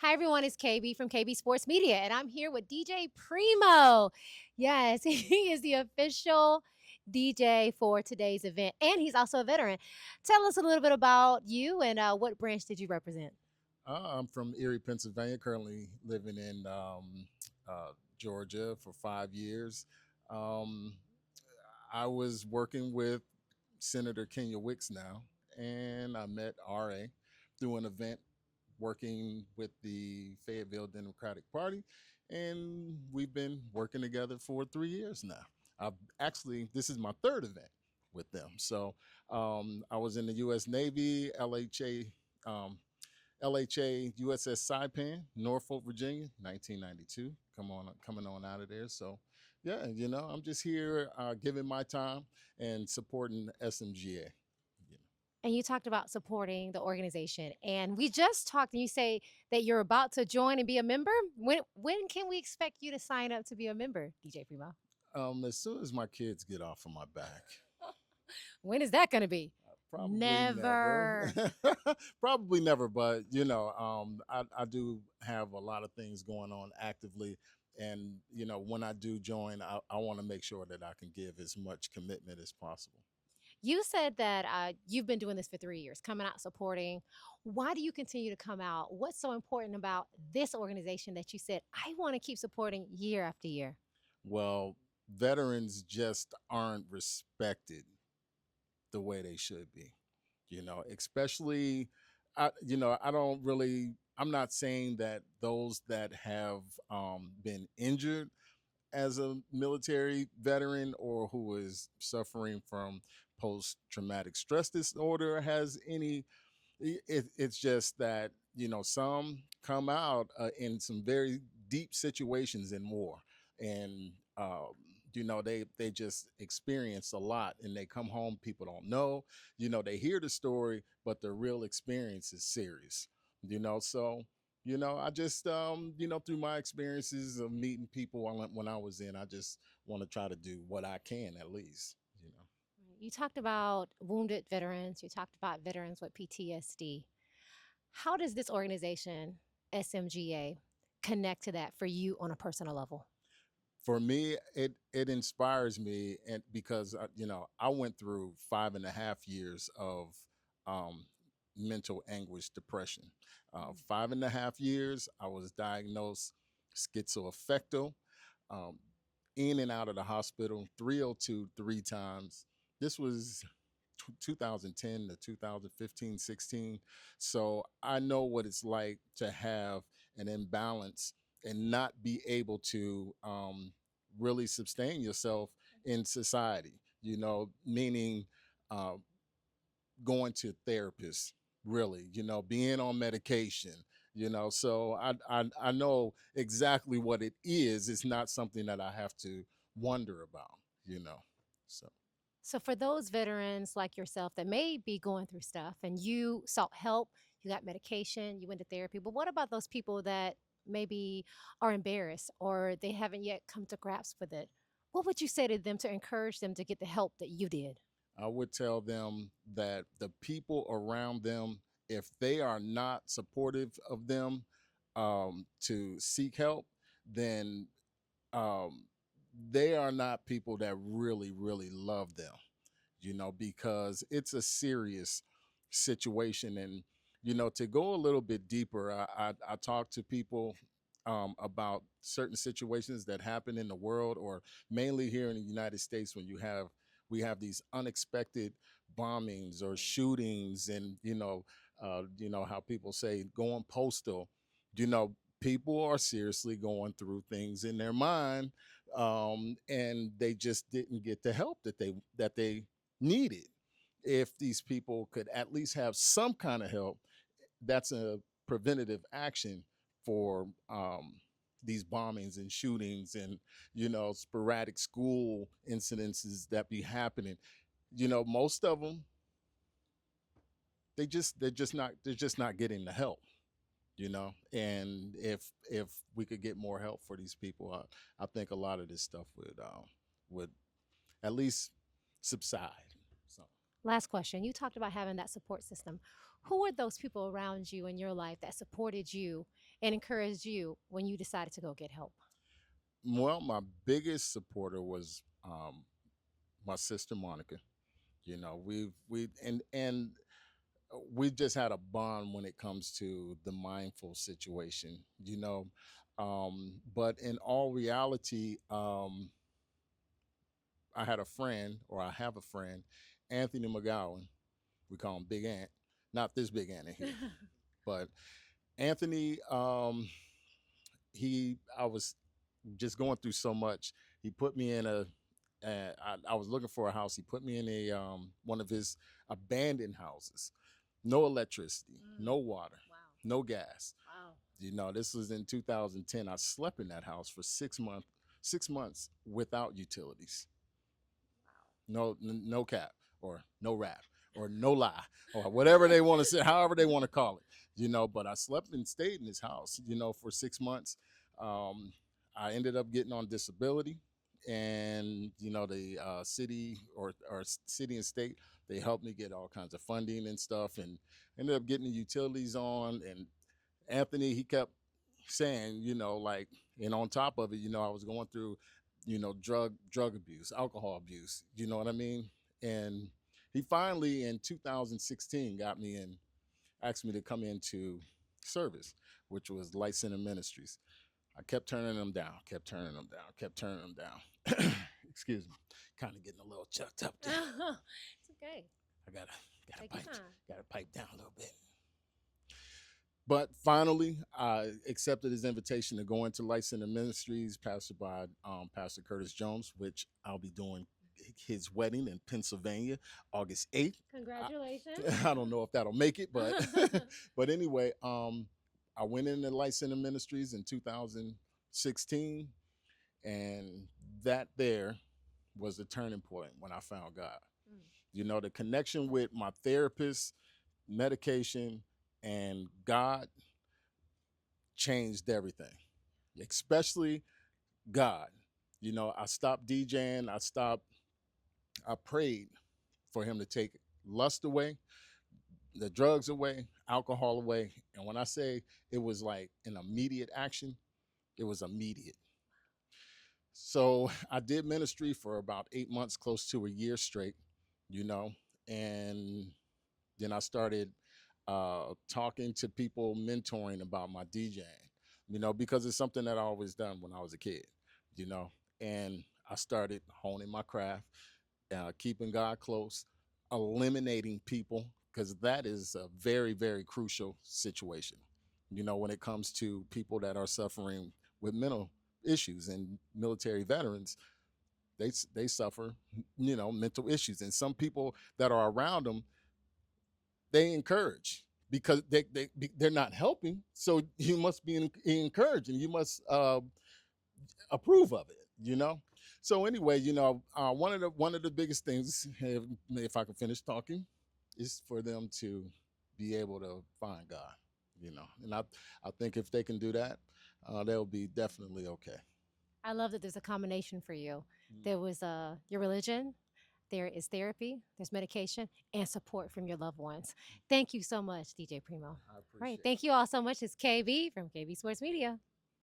Hi, everyone. It's KB from KB Sports Media, and I'm here with DJ Primo. Yes, he is the official DJ for today's event, and he's also a veteran. Tell us a little bit about you and what branch did you represent? I'm from Erie, Pennsylvania, currently living in Georgia for 5 years. Um, I was working with Senator Kenya Wicks now, and I met RA through an event working with the Fayetteville Democratic Party, and we've been working together for 3 years now. This is my third event with them. So I was in the U.S. Navy, Um, LHA USS Saipan, Norfolk, Virginia, 1992. Coming on out of there. So, yeah, I'm just here giving my time and supporting SMGA. You And you talked about supporting the organization, and we just talked, and you say that you're about to join and be a member. When can we expect you to sign up to be a member, DJ Primo? As soon as my kids get off of my back, When is that going to be? probably never, Never. probably never. But I do have a lot of things going on actively, and when I do join, I want to make sure that I can give as much commitment as possible. You said that you've been doing this for 3 years, coming out supporting. Why do you continue to come out? What's so important about this organization that you said, I want to keep supporting year after year? Well, veterans just aren't respected the way they should be. Especially, I don't really. I'm not saying that those that have been injured as a military veteran or who is suffering from post traumatic stress disorder has any. It's just that some come out in some very deep situations in war, and they just experience a lot, and they come home. People don't know. They hear the story, but the real experience is serious. So I just through my experiences of meeting people when I was in, I just want to try to do what I can at least. You talked about wounded veterans, you talked about veterans with PTSD. How does this organization, SMGA, connect to that for you on a personal level? For me, it inspires me, and because I went through 5.5 years of um, mental anguish, depression. 5.5 years, I was diagnosed schizoaffecto, um, in and out of the hospital, 302 3 times. This was 2010 to 2015, 16. So I know what it's like to have an imbalance and not be able to really sustain yourself in society, meaning uh, going to therapists, really, being on medication. So I know exactly what it is. It's not something that I have to wonder about, so. So, for those veterans like yourself that may be going through stuff and you sought help, you got medication, you went to therapy, but what about those people that maybe are embarrassed or they haven't yet come to grasp with it? What would you say to them to encourage them to get the help that you did? I would tell them that the people around them, if they are not supportive of them to seek help, then um, they are not people that really, really love them, because it's a serious situation. And, to go a little bit deeper, I talk to people about certain situations that happen in the world, or mainly here in the United States, when we have these unexpected bombings or shootings, and how people say going postal. People are seriously going through things in their mind, and they just didn't get the help that they needed. If these people could at least have some kind of help, that's a preventative action for these bombings and shootings and sporadic school incidences that be happening. Most of them, they're just not getting the help. And if we could get more help for these people, I think a lot of this stuff would at least subside. So. Last question. You talked about having that support system. Who were those people around you in your life that supported you and encouraged you when you decided to go get help? Well, my biggest supporter was my sister Monica. You know, we we just had a bond when it comes to the mindful situation. You know, but in all reality, I had a friend, or I have a friend, Anthony McGowan. We call him Big Ant. Not this Big Ant in here, but Anthony. I was just going through so much. He put me in I was looking for a house. He put me in a one of his abandoned houses. No electricity, no water, Wow. no gas. Wow. You know, this was in 2010. I slept in that house for 6 months, 6 months without utilities. No cap, or no rap, or no lie, or whatever they want to say, however they want to call it. You know, but I slept and stayed in his house, you know, for 6 months. Um, I ended up getting on disability, and you know, the city, or city and state, they helped me get all kinds of funding and stuff, and ended up getting the utilities on. And Anthony, he kept saying, you know, like, and on top of it, you know, I was going through, you know, drug abuse, alcohol abuse, you know what I mean? And he finally in 2016 got me in, asked me to come into service, which was Light Center Ministries. I kept turning them down, kept turning them down, kept turning them down. Excuse me, kind of getting a little chucked up there. It's okay. I gotta gotta Take your pipe time. gotta pipe down a little bit. But finally, I accepted his invitation to go into Light Center Ministries, pastored by Pastor Curtis Jones, which I'll be doing his wedding in Pennsylvania, August 8th. Congratulations. I don't know if that'll make it, but but anyway, I went into Light Center Ministries in 2016, and that there was the turning point when I found God. Mm. You know, the connection with my therapist, medication, and God changed everything, especially God. You know, I stopped DJing. I prayed for him to take lust away, the drugs away, alcohol away. And when I say it was like an immediate action, it was immediate. So I did ministry for about 8 months, close to a year straight, you know, and then I started talking to people, mentoring about my DJing, you know, because it's something that I always done when I was a kid, you know, and I started honing my craft, keeping God close, eliminating people, because that is a very, very crucial situation, you know, when it comes to people that are suffering with mental issues, and military veterans, they suffer, you know, mental issues, and some people that are around them, they encourage, because they're not helping, so you must be encouraging, you must approve of it, you know. So anyway, you know, one of the biggest things, if I can finish talking, is for them to be able to find God, you know. And I think if they can do that, they'll be definitely okay. I love that there's a combination for you. Mm. There was your religion, there is therapy, there's medication, and support from your loved ones. Thank you so much, DJ Primo. All I right. appreciate Thank you all so much. It's KB from KB Sports Media.